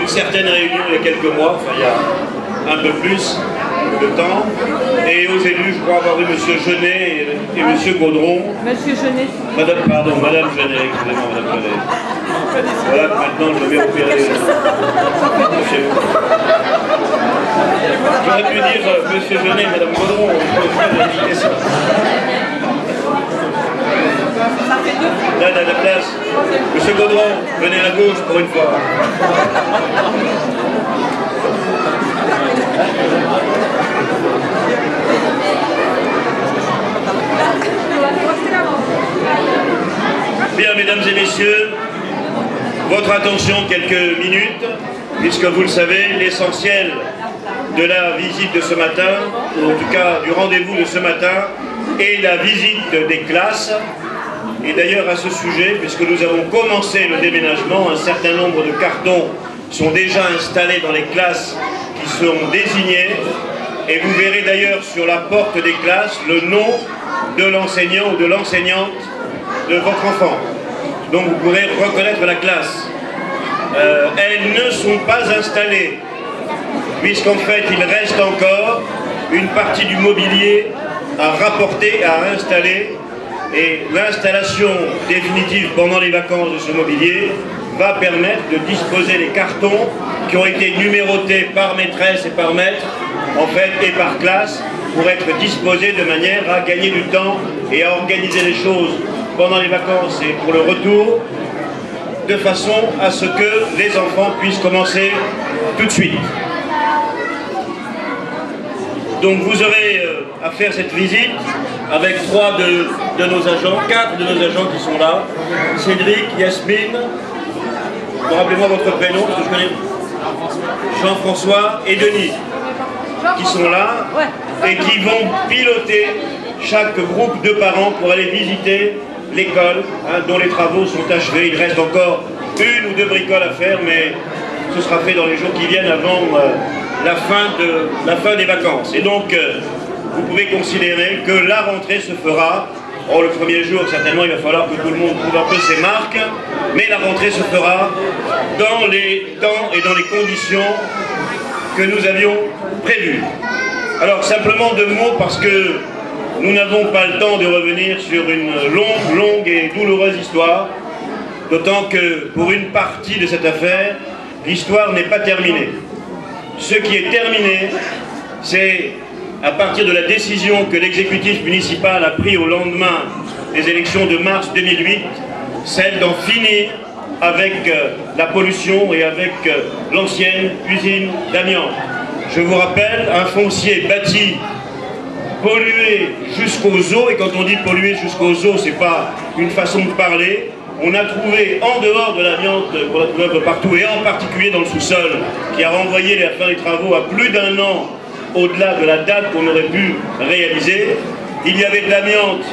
une certaine réunion il y a quelques mois, enfin il y a un peu plus de temps, et aux élus, je crois avoir eu M. Genet et M. Gaudron. Monsieur Genet. Madame Genet, excusez-moi, Madame Genet. Voilà, maintenant je vais opérer chez vous. J'aurais pu dire M. Genet, Madame Gaudron, là, à la place. M. Gaudron, venez à gauche pour une fois. Bien, mesdames et messieurs, votre attention quelques minutes, puisque vous le savez, l'essentiel de la visite de ce matin, ou en tout cas du rendez-vous de ce matin, est la visite des classes. Et d'ailleurs à ce sujet, puisque nous avons commencé le déménagement, un certain nombre de cartons sont déjà installés dans les classes qui seront désignées. Et vous verrez d'ailleurs sur la porte des classes le nom de l'enseignant ou de l'enseignante de votre enfant. Donc vous pourrez reconnaître la classe. Elles ne sont pas installées, puisqu'en fait il reste encore une partie du mobilier à rapporter, à installer. Et l'installation définitive pendant les vacances de ce mobilier va permettre de disposer des cartons qui ont été numérotés par maîtresse et par maître, en fait, et par classe, pour être disposés de manière à gagner du temps et à organiser les choses pendant les vacances et pour le retour, de façon à ce que les enfants puissent commencer tout de suite. Donc vous aurez à faire cette visite avec 3 de nos agents, 4 de nos agents qui sont là. Cédric, Yasmine, rappelez-moi votre prénom, parce que je connais Jean-François et Denis, qui sont là et qui vont piloter chaque groupe de parents pour aller visiter l'école, dont les travaux sont achevés. Il reste encore 1 ou 2 bricoles à faire, mais ce sera fait dans les jours qui viennent avant la fin des vacances. Et donc, vous pouvez considérer que la rentrée se fera, le premier jour, certainement, il va falloir que tout le monde trouve un peu ses marques, mais la rentrée se fera dans les temps et dans les conditions que nous avions prévues. Alors, simplement 2 mots, parce que nous n'avons pas le temps de revenir sur une longue et douloureuse histoire, d'autant que, pour une partie de cette affaire, l'histoire n'est pas terminée. Ce qui est terminé, c'est à partir de la décision que l'exécutif municipal a prise au lendemain des élections de mars 2008, celle d'en finir avec la pollution et avec l'ancienne usine d'amiante. Je vous rappelle, un foncier bâti, pollué jusqu'aux os, et quand on dit pollué jusqu'aux os, c'est pas une façon de parler. On a trouvé en dehors de l'amiante, qu'on a trouvé un peu partout, et en particulier dans le sous-sol, qui a renvoyé la fin des travaux à plus d'1 an au-delà de la date qu'on aurait pu réaliser. Il y avait de l'amiante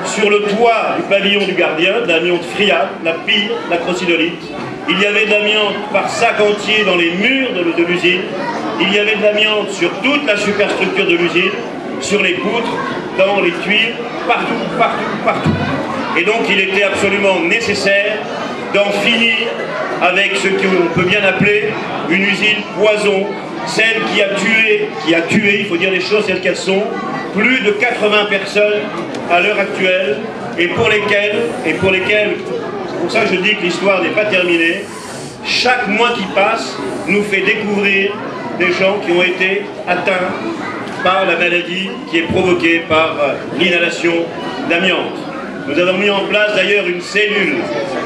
sur le toit du pavillon du gardien, de l'amiante friable, la pile, la crocidolite. Il y avait de l'amiante par sac entier dans les murs de l'usine. Il y avait de l'amiante sur toute la superstructure de l'usine, sur les poutres, dans les tuiles, partout. Et donc il était absolument nécessaire d'en finir avec ce qu'on peut bien appeler une usine poison, celle qui a tué, il faut dire les choses telles qu'elles sont, plus de 80 personnes à l'heure actuelle, et pour lesquelles, c'est pour ça que je dis que l'histoire n'est pas terminée, chaque mois qui passe nous fait découvrir des gens qui ont été atteints par la maladie qui est provoquée par l'inhalation d'amiante. Nous avons mis en place d'ailleurs une cellule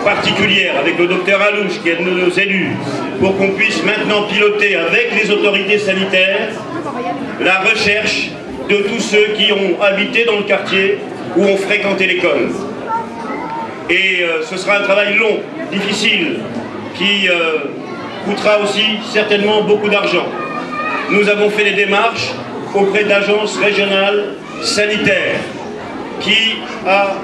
particulière avec le docteur Alouche, qui est de nos élus, pour qu'on puisse maintenant piloter avec les autorités sanitaires la recherche de tous ceux qui ont habité dans le quartier ou ont fréquenté l'école. Et ce sera un travail long, difficile, qui coûtera aussi certainement beaucoup d'argent. Nous avons fait des démarches auprès de l'agence régionale sanitaire qui a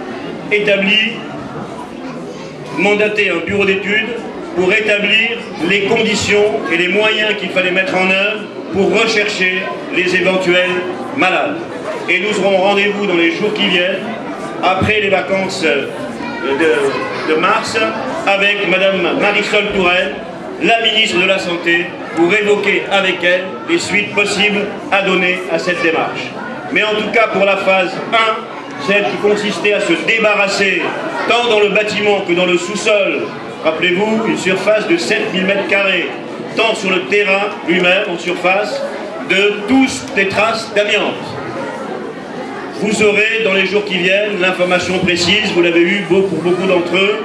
mandaté un bureau d'études pour établir les conditions et les moyens qu'il fallait mettre en œuvre pour rechercher les éventuels malades. Et nous aurons rendez-vous dans les jours qui viennent, après les vacances de mars, avec Madame Marisol Touraine, la ministre de la Santé pour évoquer avec elle les suites possibles à donner à cette démarche. Mais en tout cas pour la phase 1, celle qui consistait à se débarrasser, tant dans le bâtiment que dans le sous-sol, rappelez-vous, une surface de 7000 m², tant sur le terrain lui-même, en surface, de tous des traces d'amiante. Vous aurez dans les jours qui viennent l'information précise, vous l'avez eu pour beaucoup d'entre eux,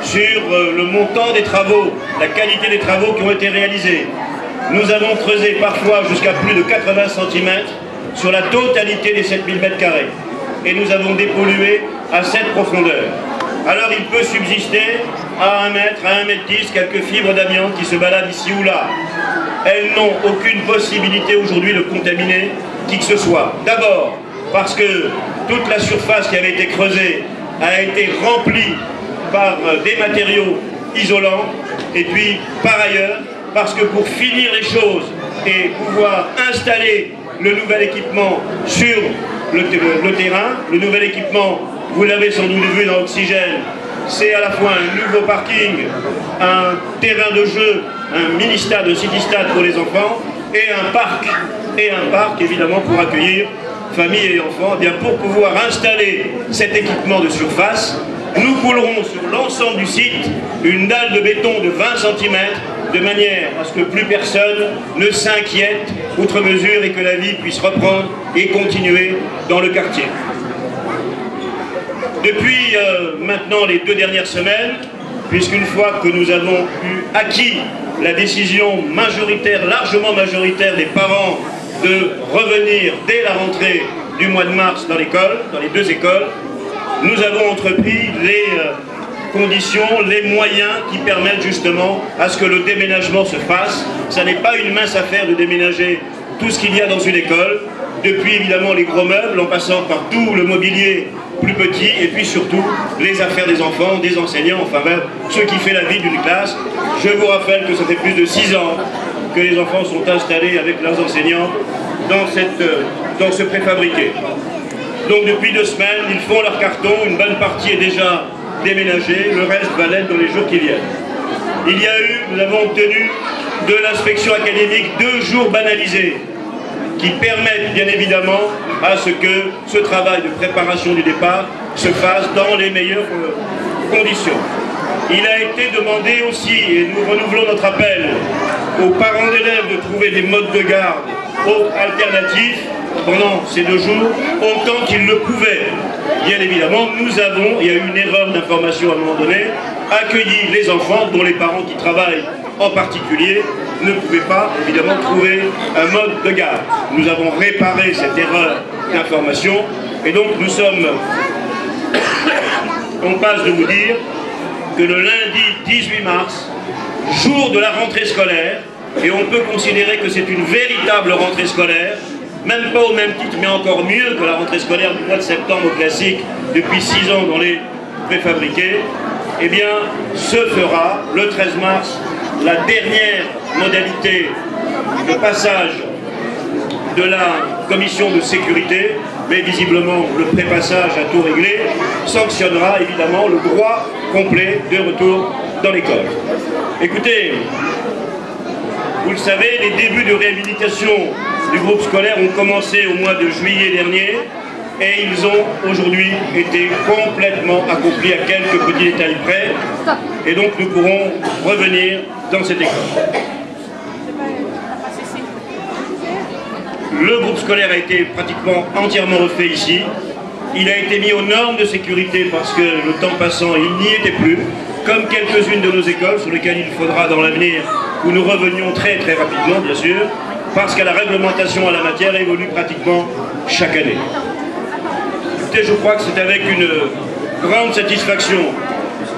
sur le montant des travaux, la qualité des travaux qui ont été réalisés. Nous avons creusé parfois jusqu'à plus de 80 cm sur la totalité des 7000 m². Et nous avons dépollué à cette profondeur. Alors il peut subsister à 1 mètre, à 1 mètre 10, quelques fibres d'amiante qui se baladent ici ou là. Elles n'ont aucune possibilité aujourd'hui de contaminer qui que ce soit. D'abord, parce que toute la surface qui avait été creusée a été remplie par des matériaux isolants. Et puis, par ailleurs, parce que pour finir les choses et pouvoir installer le nouvel équipement sur le terrain, le nouvel équipement, vous l'avez sans doute vu dans Oxygène, c'est à la fois un nouveau parking, un terrain de jeu, un mini-stade, un city-stade pour les enfants, et un parc évidemment pour accueillir familles et enfants. Eh bien, pour pouvoir installer cet équipement de surface, nous coulerons sur l'ensemble du site une dalle de béton de 20 cm, de manière à ce que plus personne ne s'inquiète outre mesure et que la vie puisse reprendre et continuer dans le quartier. Depuis maintenant les 2 dernières semaines, puisqu'une fois que nous avons acquis la décision majoritaire, largement majoritaire des parents de revenir dès la rentrée du mois de mars dans l'école, dans les 2 écoles, nous avons entrepris les conditions, les moyens qui permettent justement à ce que le déménagement se fasse. Ça n'est pas une mince affaire de déménager tout ce qu'il y a dans une école, depuis évidemment les gros meubles, en passant par tout le mobilier plus petit, et puis surtout les affaires des enfants, des enseignants, enfin bref, ce qui fait la vie d'une classe. Je vous rappelle que ça fait plus de 6 ans que les enfants sont installés avec leurs enseignants dans ce préfabriqué. Donc depuis 2 semaines, ils font leur carton, une bonne partie est déjà déménagée, le reste va l'être dans les jours qui viennent. Il y a eu, nous avons obtenu de l'inspection académique 2 jours banalisés, qui permettent bien évidemment à ce que ce travail de préparation du départ se fasse dans les meilleures conditions. Il a été demandé aussi, et nous renouvelons notre appel aux parents d'élèves de trouver des modes de garde alternatifs pendant ces 2 jours, autant qu'ils le pouvaient. Bien évidemment, il y a eu une erreur d'information à un moment donné, accueilli les enfants dont les parents qui travaillent en particulier ne pouvaient pas évidemment trouver un mode de garde. Nous avons réparé cette erreur d'information et donc nous sommes, on passe de vous dire que le lundi 18 mars, jour de la rentrée scolaire, et on peut considérer que c'est une véritable rentrée scolaire, même pas au même titre, mais encore mieux que la rentrée scolaire du mois de septembre classique depuis 6 ans dans les préfabriqués, eh bien, se fera le 13 mars la dernière modalité de passage de la commission de sécurité, mais visiblement le prépassage à tout régler sanctionnera évidemment le droit complet de retour dans l'école. Écoutez, vous le savez, les débuts de réhabilitation du groupe scolaire ont commencé au mois de juillet dernier et ils ont aujourd'hui été complètement accomplis à quelques petits détails près et donc nous pourrons revenir dans cette école. Le groupe scolaire a été pratiquement entièrement refait ici. Il a été mis aux normes de sécurité parce que le temps passant, il n'y était plus, comme quelques-unes de nos écoles sur lesquelles il faudra dans l'avenir, où nous revenions très très rapidement bien sûr, parce que la réglementation en la matière évolue pratiquement chaque année. Écoutez, je crois que c'est avec une grande satisfaction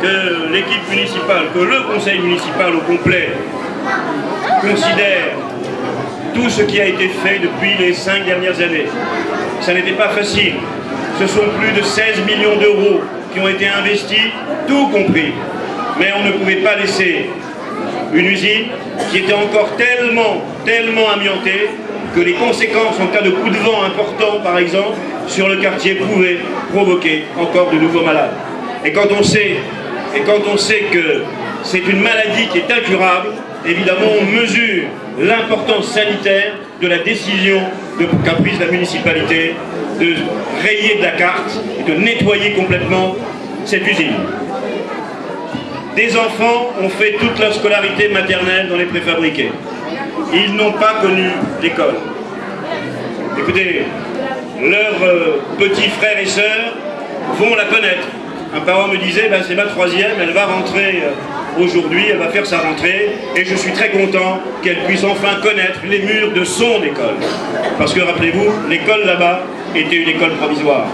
que l'équipe municipale, que le conseil municipal au complet considère tout ce qui a été fait depuis les 5 dernières années. Ça n'était pas facile. Ce sont plus de 16 millions d'euros qui ont été investis, tout compris. Mais on ne pouvait pas laisser une usine qui était encore tellement amiantée que les conséquences en cas de coup de vent important, par exemple, sur le quartier pouvaient provoquer encore de nouveaux malades. Et quand on sait que c'est une maladie qui est incurable, évidemment, on mesure l'importance sanitaire de la décision qu'a prise la municipalité de rayer de la carte et de nettoyer complètement cette usine. Des enfants ont fait toute leur scolarité maternelle dans les préfabriqués. Ils n'ont pas connu l'école. Écoutez, leurs petits frères et sœurs vont la connaître. Un parent me disait, ben, c'est ma troisième, elle va rentrer aujourd'hui, elle va faire sa rentrée, et je suis très content qu'elle puisse enfin connaître les murs de son école. Parce que rappelez-vous, l'école là-bas était une école provisoire.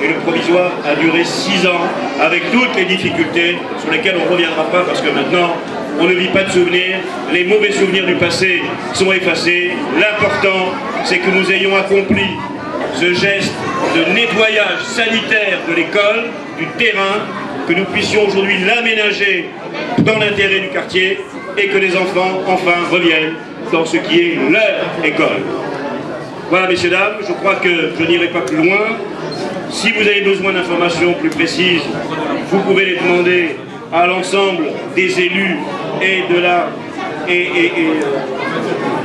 Et le provisoire a duré 6 ans, avec toutes les difficultés sur lesquelles on ne reviendra pas, parce que maintenant, on ne vit pas de souvenirs, les mauvais souvenirs du passé sont effacés. L'important, c'est que nous ayons accompli ce geste de nettoyage sanitaire de l'école, du terrain, que nous puissions aujourd'hui l'aménager dans l'intérêt du quartier et que les enfants, enfin, reviennent dans ce qui est leur école. Voilà, messieurs, dames, je crois que je n'irai pas plus loin. Si vous avez besoin d'informations plus précises, vous pouvez les demander à l'ensemble des élus et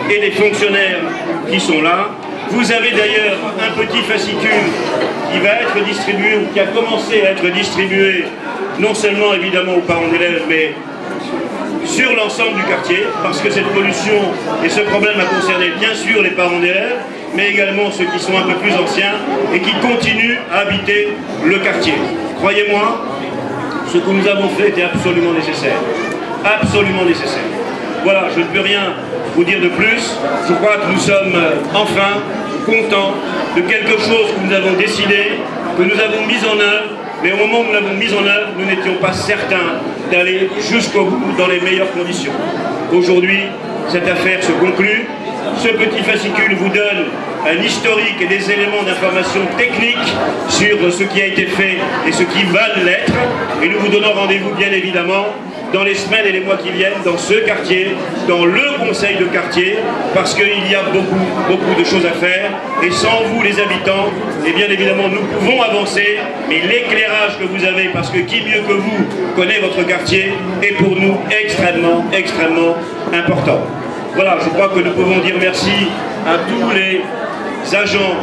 des fonctionnaires qui sont là. Vous avez d'ailleurs un petit fascicule qui va être distribué, ou qui a commencé à être distribué, non seulement évidemment aux parents d'élèves, mais sur l'ensemble du quartier, parce que cette pollution et ce problème a concerné bien sûr les parents d'élèves, mais également ceux qui sont un peu plus anciens et qui continuent à habiter le quartier. Croyez-moi, ce que nous avons fait était absolument nécessaire. Absolument nécessaire. Voilà, je ne peux rien vous dire de plus. Je crois que nous sommes enfin contents de quelque chose que nous avons décidé, que nous avons mis en œuvre, mais au moment où nous l'avons mis en œuvre, nous n'étions pas certains d'aller jusqu'au bout dans les meilleures conditions. Aujourd'hui, cette affaire se conclut. Ce petit fascicule vous donne un historique et des éléments d'information technique sur ce qui a été fait et ce qui va l'être. Et nous vous donnons rendez-vous bien évidemment dans les semaines et les mois qui viennent dans ce quartier, dans le conseil de quartier, parce qu'il y a beaucoup de choses à faire. Et sans vous les habitants, et bien évidemment nous pouvons avancer, mais l'éclairage que vous avez, parce que qui mieux que vous connaît votre quartier, est pour nous extrêmement important. Voilà, je crois que nous pouvons dire merci à tous les agents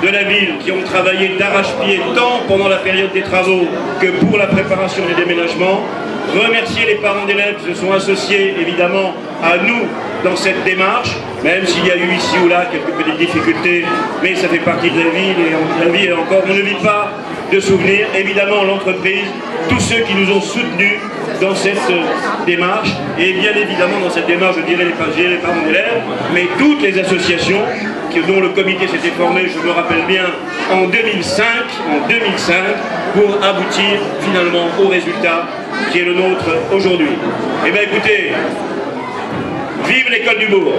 de la ville qui ont travaillé d'arrache-pied tant pendant la période des travaux que pour la préparation des déménagements. Remercier les parents d'élèves qui se sont associés évidemment à nous dans cette démarche, même s'il y a eu ici ou là quelques petites difficultés, mais ça fait partie de la vie, et la vie est encore, on ne vit pas de souvenirs. Évidemment l'entreprise, tous ceux qui nous ont soutenus dans cette démarche, et bien évidemment dans cette démarche, je dirais les parents d'élèves, mais toutes les associations dont le comité s'était formé, je me rappelle bien, en 2005, pour aboutir finalement au résultat qui est le nôtre aujourd'hui. Eh bien écoutez, vive l'école du Bourg!